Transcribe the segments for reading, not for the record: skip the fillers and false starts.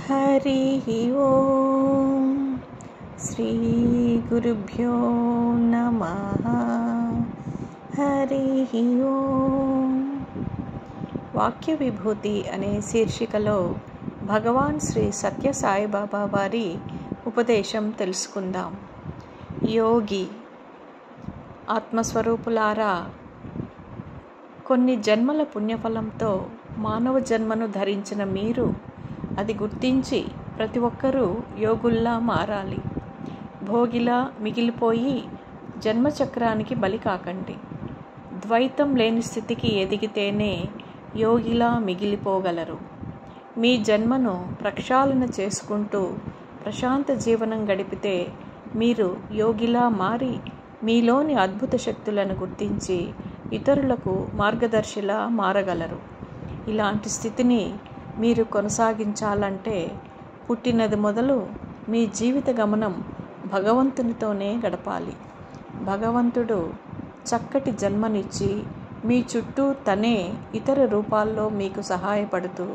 हरिः ओं श्री गुरुभ्यो नमः। हरिः ओं వాక్య విభూతి అనే శీర్షికలో భగవాన్ శ్రీ సత్య సాయిబాబా వారి ఉపదేశం తెలుసుకుందాం. యోగి ఆత్మస్వరూపులారా, కొన్ని జన్మల పుణ్యఫలంతో మానవ జన్మను ధరించిన మీరు అది గుర్తించి ప్రతి ఒక్కరూ యోగుల్లా మారాలి. భోగిలా మిగిలిపోయి జన్మచక్రానికి బలి కాకండి. ద్వైతం లేని స్థితికి ఎదిగితేనే యోగిలా మిగిలిపోగలరు. మీ జన్మను ప్రక్షాళన చేసుకుంటూ ప్రశాంత జీవనం గడిపితే మీరు యోగిలా మారి మీలోని అద్భుత శక్తులను గుర్తించి ఇతరులకు మార్గదర్శిలా మారగలరు. ఇలాంటి స్థితిని మీరు కొనసాగించాలంటే పుట్టినది మొదలు మీ జీవిత గమనం భగవంతునితోనే గడపాలి. భగవంతుడు చక్కటి జన్మనిచ్చి మీ చుట్టూ తనే ఇతర రూపాల్లో మీకు సహాయపడుతూ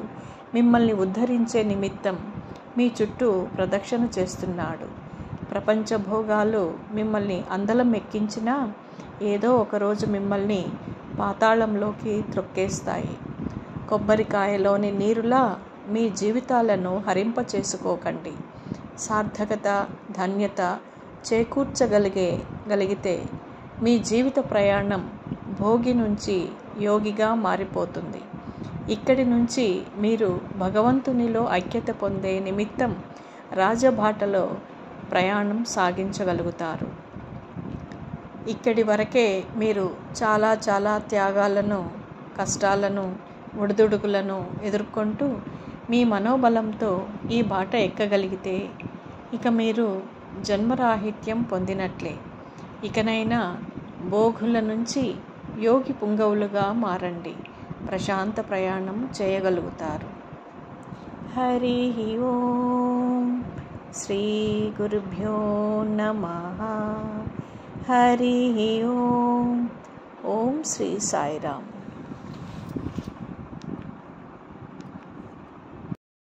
మిమ్మల్ని ఉద్ధరించే నిమిత్తం మీ చుట్టూ ప్రదక్షిణ చేస్తున్నాడు. ప్రపంచ భోగాలు మిమ్మల్ని అందలం ఎక్కించినా ఏదో ఒకరోజు మిమ్మల్ని పాతాళంలోకి త్రొక్కేస్తాయి. కొబ్బరికాయలోని నీరులా మీ జీవితాలను హరింపచేసుకోకండి. సార్థకత, ధన్యత చేకూర్చగలిగితే మీ జీవిత ప్రయాణం భోగి నుంచి యోగిగా మారిపోతుంది. ఇక్కడి నుంచి మీరు భగవంతునిలో ఐక్యత పొందే నిమిత్తం రాజబాటలో ప్రయాణం సాగించగలుగుతారు. ఇక్కడి వరకే మీరు చాలా త్యాగాలను, కష్టాలను, ఒడిదుడుకులను ఎదుర్కొంటూ మీ మనోబలంతో ఈ బాట ఎక్కగలిగితే ఇక మీరు జన్మరాహిత్యం పొందినట్లే. ఇకనైనా భోగుల నుంచి యోగి పుంగవులుగా మారండి. ప్రశాంత ప్రయాణం చేయగలుగుతారు. హరిః ఓం శ్రీ గురుభ్యో నమః. హరిః ఓం శ్రీ సాయిరామ్.